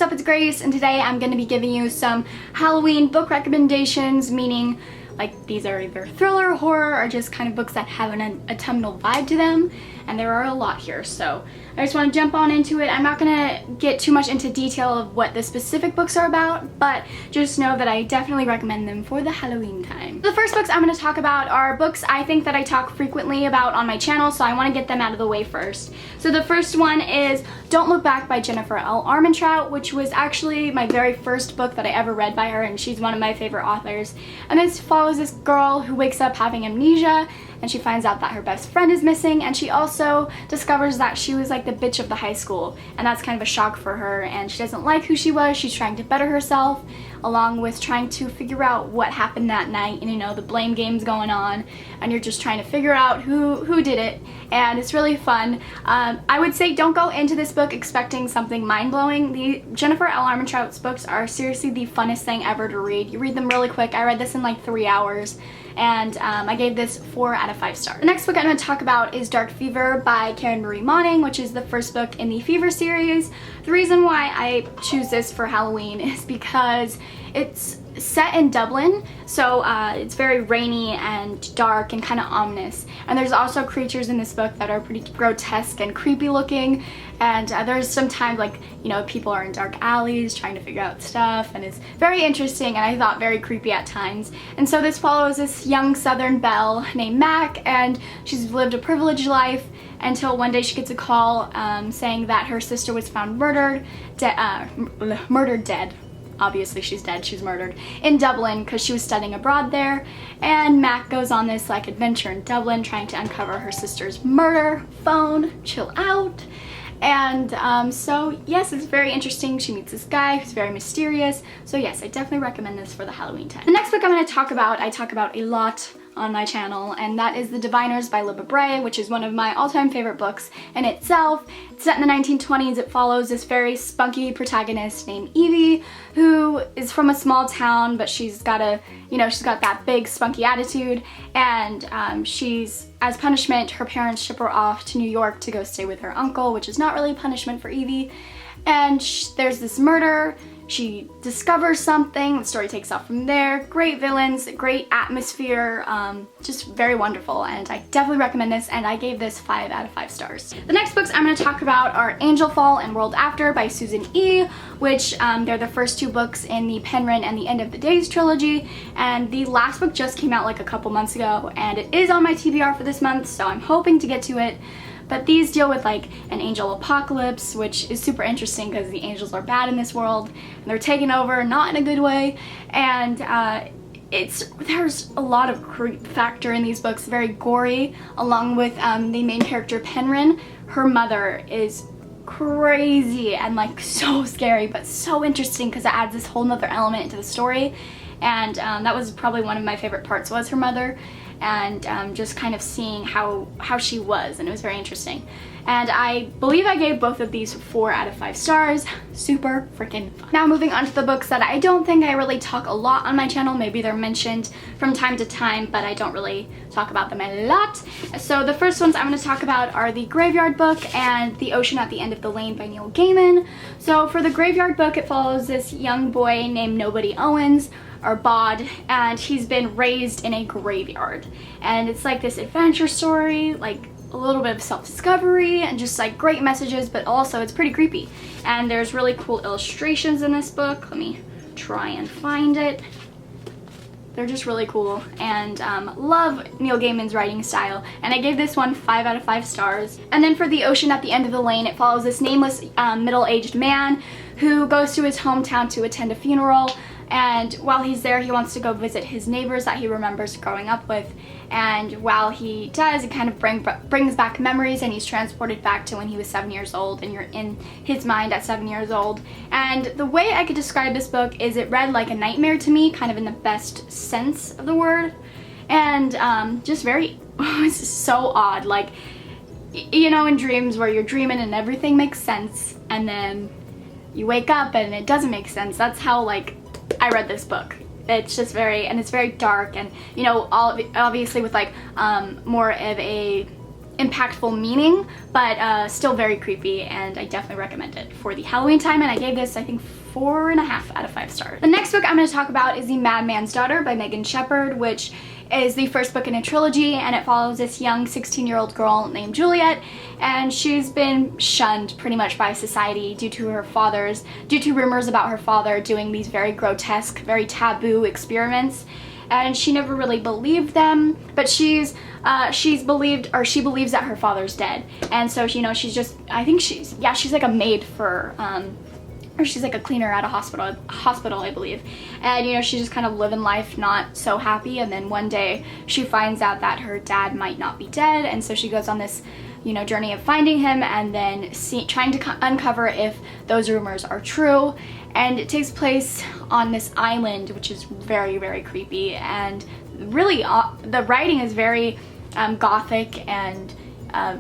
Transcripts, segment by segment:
what's up? It's Grace, and today I'm going to be giving you some Halloween book recommendations, meaning like these are either thriller, horror, or just kind of books that have an autumnal vibe to them, and there are a lot here, so I just want to jump on into it. I'm not going to get too much into detail of what the specific books are about, but just know that I definitely recommend them for the Halloween time. The first books I'm going to talk about are books I think that I talk frequently about on my channel, so I want to get them out of the way first. So the first one is Don't Look Back by Jennifer L. Armentrout, which was actually my very first book that I ever read by her, and she's one of my favorite authors. And this follows this girl who wakes up having amnesia, and she finds out that her best friend is missing, and she also discovers that she was like the bitch of the high school, and that's kind of a shock for her, and she doesn't like who she was. She's trying to better herself, along with trying to figure out what happened that night, and you know, the blame game's going on, and you're just trying to figure out who did it, and it's really fun. I would say don't go into this book expecting something mind-blowing. The Jennifer L. Armentrout's books are seriously the funnest thing ever to read. You read them really quick. I read this in like 3 hours, and I gave this 4 out of 5 stars. The next book I'm going to talk about is Dark Fever by Karen Marie Moning, which is the first book in the Fever series. The reason why I choose this for Halloween is because it's set in Dublin, so it's very rainy and dark and kind of ominous, and there's also creatures in this book that are pretty grotesque and creepy looking, and there's sometimes, like, you know, people are in dark alleys trying to figure out stuff, and it's very interesting and I thought very creepy at times. And so this follows this young southern belle named Mac, and she's lived a privileged life until one day she gets a call saying that her sister was found murdered dead. Obviously she's dead, she's murdered, in Dublin because she was studying abroad there, and Mac goes on this like adventure in Dublin trying to uncover her sister's murder phone. Chill out. And so yes, it's very interesting. She meets this guy who's very mysterious, so yes, I definitely recommend this for the Halloween time. The next book I'm going to talk about, I talk about a lot on my channel, and that is The Diviners by Libba Bray, which is one of my all-time favorite books in itself. It's set in the 1920s. It follows this very spunky protagonist named Evie, who is from a small town, but she's got that big spunky attitude, and as punishment, her parents ship her off to New York to go stay with her uncle, which is not really punishment for Evie. And there's this murder. She discovers something, the story takes off from there. Great villains, great atmosphere, just very wonderful, and I definitely recommend this, and I gave this 5 out of 5 stars. The next books I'm going to talk about are Angel Fall and World After by Susan E., which they're the first 2 books in the Penryn and the End of the Days trilogy, and the last book just came out like a couple months ago, and it is on my TBR for this month, so I'm hoping to get to it. But these deal with like an angel apocalypse, which is super interesting because the angels are bad in this world and they're taking over, not in a good way, and there's a lot of creep factor in these books, very gory, along with the main character Penryn. Her mother is crazy and like so scary, but so interesting because it adds this whole nother element into the story, and that was probably one of my favorite parts, was her mother, and just kind of seeing how she was, and it was very interesting. And I believe I gave both of these 4 out of 5 stars. Super freaking fun. Now moving on to the books that I don't think I really talk a lot on my channel. Maybe they're mentioned from time to time, but I don't really talk about them a lot. So the first ones I'm going to talk about are The Graveyard Book and The Ocean at the End of the Lane by Neil Gaiman. So for The Graveyard Book, it follows this young boy named Nobody Owens, or Bod, and he's been raised in a graveyard, and it's like this adventure story, like a little bit of self-discovery and just like great messages, but also it's pretty creepy, and there's really cool illustrations in this book. Let me try and find it. They're just really cool, and love Neil Gaiman's writing style, and I gave this one 5 out of 5 stars. And then for The Ocean at the End of the Lane, it follows this nameless middle-aged man who goes to his hometown to attend a funeral, and while he's there, he wants to go visit his neighbors that he remembers growing up with, and while he does, it kind of brings back memories, and he's transported back to when he was 7 years old, and you're in his mind at 7 years old. And the way I could describe this book is it read like a nightmare to me, kind of in the best sense of the word, and just very, it's so odd, like, you know, in dreams where you're dreaming and everything makes sense, and then you wake up and it doesn't make sense. That's how, like, I read this book. It's just very, and it's very dark, and you know, obviously with like more of a impactful meaning, but still very creepy, and I definitely recommend it for the Halloween time, and I gave this, I think, 4.5 out of 5 stars. The next book I'm going to talk about is The Madman's Daughter by Megan Shepherd, which is the first book in a trilogy, and it follows this young 16-year-old girl named Juliet, and she's been shunned pretty much by society due to rumors about her father doing these very grotesque, very taboo experiments. And she never really believed them, but she believes that her father's dead. And so, you know, she's like a maid for, or she's like a cleaner at a hospital, I believe. And, you know, she's just kind of living life not so happy, and then one day she finds out that her dad might not be dead, and so she goes on this, you know, journey of finding him, and then trying to uncover if those rumors are true. And it takes place on this island, which is very, very creepy, and really the writing is very gothic and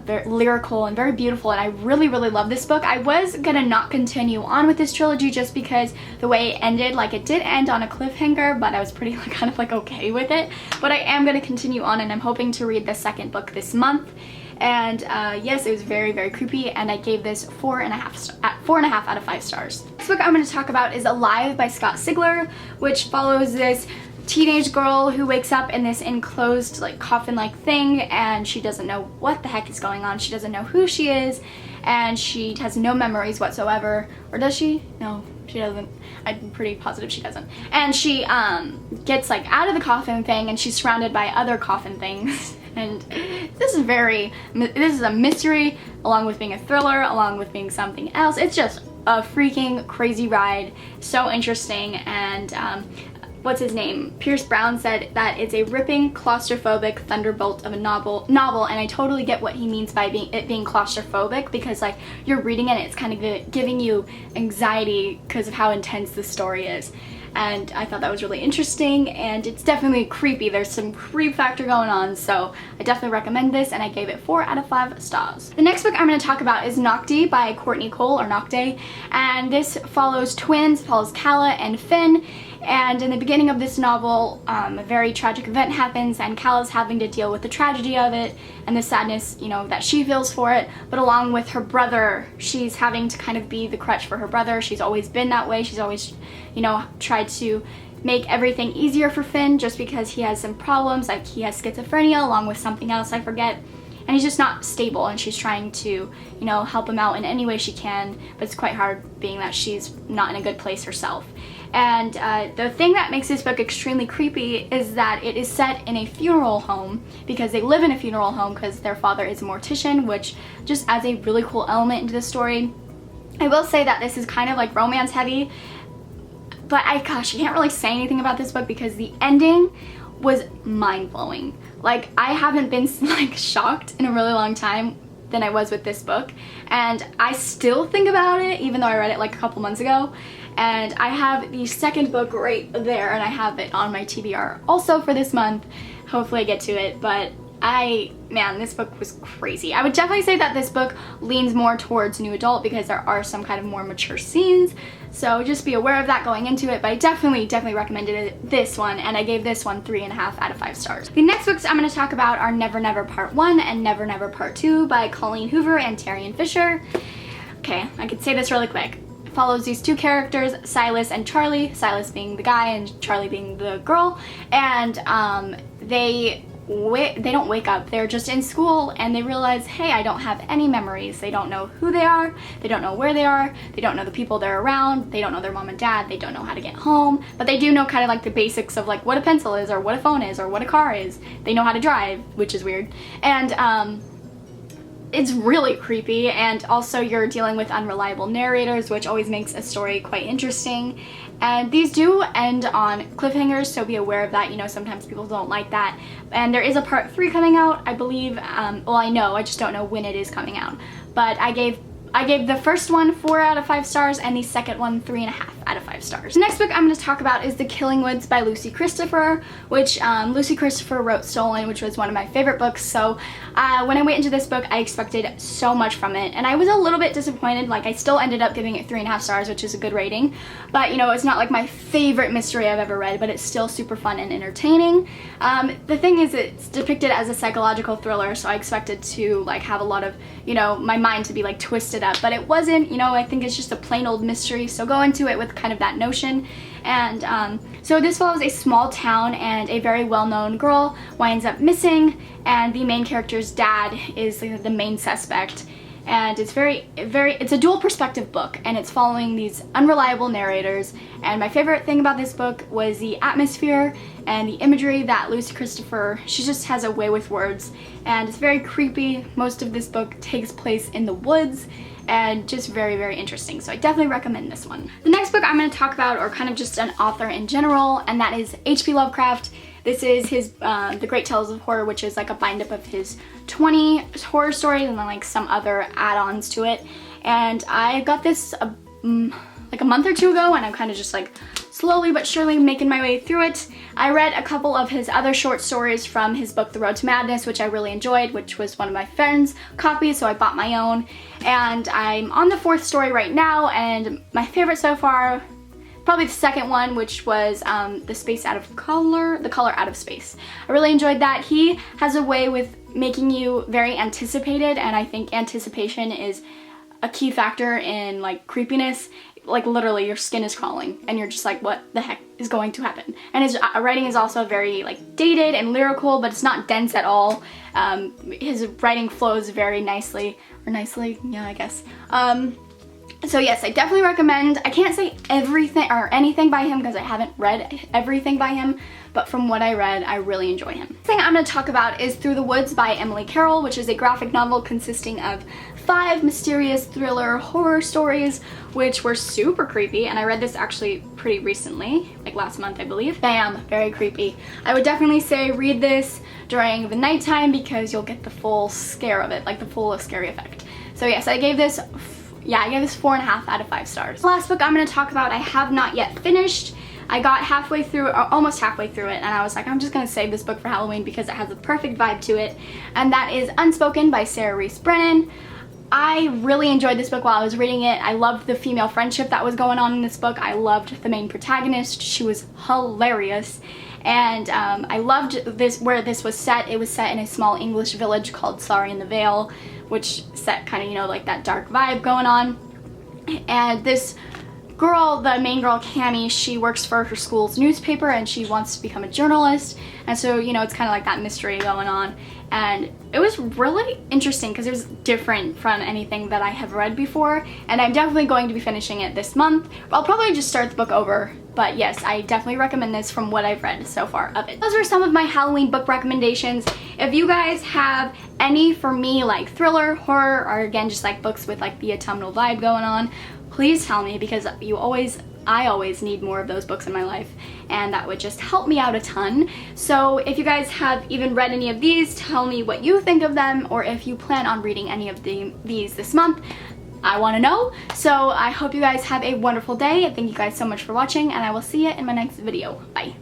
very lyrical and very beautiful, and I really, really love this book. I was gonna not continue on with this trilogy just because the way it ended, like, it did end on a cliffhanger, but I was pretty kind of like okay with it. But I am gonna continue on, and I'm hoping to read the second book this month. And yes, it was very, very creepy, and I gave this 4.5 out of 5 stars. This book I'm going to talk about is Alive by Scott Sigler, which follows this teenage girl who wakes up in this enclosed, like, coffin-like thing, and she doesn't know what the heck is going on. She doesn't know who she is, and she has no memories whatsoever. Or does she? No, she doesn't. I'm pretty positive she doesn't. And she gets, like, out of the coffin thing, and she's surrounded by other coffin things. And this is a mystery, along with being a thriller, along with being something else. It's just a freaking crazy ride, so interesting. And what's his name? Pierce Brown said that it's a ripping, claustrophobic thunderbolt of a novel, and I totally get what he means by it being claustrophobic, because, like, you're reading it and it's kind of giving you anxiety because of how intense the story is. And I thought that was really interesting, and it's definitely creepy. There's some creep factor going on, so I definitely recommend this, and I gave it 4 out of 5 stars. The next book I'm going to talk about is Nocte by Courtney Cole, or Nocte, and this follows twins, follows Calla and Finn. And in the beginning of this novel, a very tragic event happens, and Calla's having to deal with the tragedy of it and the sadness, you know, that she feels for it. But along with her brother, she's having to kind of be the crutch for her brother. She's always been that way. She's always, you know, tried to make everything easier for Finn just because he has some problems, like he has schizophrenia along with something else, I forget. And he's just not stable, and she's trying to, you know, help him out in any way she can, but it's quite hard being that she's not in a good place herself. And the thing that makes this book extremely creepy is that it is set in a funeral home, because they live in a funeral home because their father is a mortician, which just adds a really cool element into the story. I will say that this is kind of like romance heavy, but gosh, I can't really say anything about this book because the ending was mind-blowing. Like, I haven't been, like, shocked in a really long time than I was with this book, and I still think about it even though I read it like a couple months ago. And I have the second book right there, and I have it on my TBR also for this month. Hopefully I get to it, but man, this book was crazy. I would definitely say that this book leans more towards new adult because there are some kind of more mature scenes, so just be aware of that going into it. But I definitely recommended this one, and I gave this one 3.5 out of 5 stars. The next books I'm going to talk about are Never Never Part 1 and Never Never Part 2 by Colleen Hoover and Tarian Fisher. Okay, I could say this really quick. It follows these two characters, Silas and Charlie, Silas being the guy and Charlie being the girl, and they don't wake up, they're just in school, and they realize, hey, I don't have any memories. They don't know who they are, they don't know where they are, they don't know the people they're around, they don't know their mom and dad, they don't know how to get home, but they do know kind of like the basics of like what a pencil is, or what a phone is, or what a car is. They know how to drive, which is weird. And it's really creepy, and also you're dealing with unreliable narrators, which always makes a story quite interesting. And these do end on cliffhangers, so be aware of that. You know, sometimes people don't like that. And there is a part 3 coming out, I believe. Well, I know, I just don't know when it is coming out. But I gave the first one 4 out of 5 stars, and the second one 3.5 out of 5 stars. The next book I'm going to talk about is The Killing Woods by Lucy Christopher, which Lucy Christopher wrote Stolen, which was one of my favorite books. So when I went into this book, I expected so much from it, and I was a little bit disappointed. Like, I still ended up giving it 3.5 stars, which is a good rating, but you know, it's not like my favorite mystery I've ever read, but it's still super fun and entertaining. The thing is, it's depicted as a psychological thriller, so I expected to like have a lot of, you know, my mind to be like twisted up, but it wasn't. You know, I think it's just a plain old mystery, so go into it with kind of that notion. And so this follows a small town, and a very well-known girl winds up missing, and the main character's dad is the main suspect. And it's it's a dual perspective book, and it's following these unreliable narrators. And my favorite thing about this book was the atmosphere and the imagery that Lucy Christopher, she just has a way with words, and it's very creepy. Most of this book takes place in the woods, and just very, very interesting. So I definitely recommend this one. The next book I'm going to talk about, or kind of just an author in general, and that is H.P. Lovecraft. This is his The Great Tales of Horror, which is like a bind-up of his 20 horror stories and then like some other add-ons to it. And I got this like a month or two ago, and I'm kind of just like slowly but surely making my way through it. I read a couple of his other short stories from his book The Road to Madness, which I really enjoyed, which was one of my friend's copies, so I bought my own. And I'm on the 4th story right now, and my favorite so far, probably the second one, which was The Color Out of Space. I really enjoyed that. He has a way with making you very anticipated, and I think anticipation is a key factor in like creepiness. Like literally your skin is crawling and you're just like, what the heck is going to happen? And his writing is also very like dated and lyrical, but it's not dense at all. His writing flows very nicely, yeah, I guess. So yes, I definitely recommend. I can't say everything or anything by him because I haven't read everything by him, but from what I read, I really enjoy him. The thing I'm going to talk about is Through the Woods by Emily Carroll, which is a graphic novel consisting of 5 mysterious thriller horror stories, which were super creepy, and I read this actually pretty recently, like last month I believe. Bam, very creepy. I would definitely say read this during the nighttime because you'll get the full scare of it, like the full scary effect. So yes, I gave this 4.5 out of 5 stars. The last book I'm going to talk about I have not yet finished. I got halfway through, or almost halfway through it, and I was like, I'm just going to save this book for Halloween because it has a perfect vibe to it, and that is Unspoken by Sarah Reese Brennan. I really enjoyed this book while I was reading it. I loved the female friendship that was going on in this book. I loved the main protagonist. She was hilarious. And I loved this, where this was set. It was set in a small English village called Sorry in the Vale, which set kind of, you know, like that dark vibe going on. And this girl, the main girl, Cammie, she works for her school's newspaper and she wants to become a journalist. And so, you know, it's kind of like that mystery going on. And it was really interesting because it was different from anything that I have read before. And I'm definitely going to be finishing it this month. I'll probably just start the book over. But yes, I definitely recommend this from what I've read so far of it. Those were some of my Halloween book recommendations. If you guys have any for me, like thriller, horror, or again, just like books with like the autumnal vibe going on, please tell me because I always need more of those books in my life, and that would just help me out a ton. So if you guys have even read any of these, tell me what you think of them, or if you plan on reading any of these this month. I want to know. So I hope you guys have a wonderful day. Thank you guys so much for watching, and I will see you in my next video. Bye.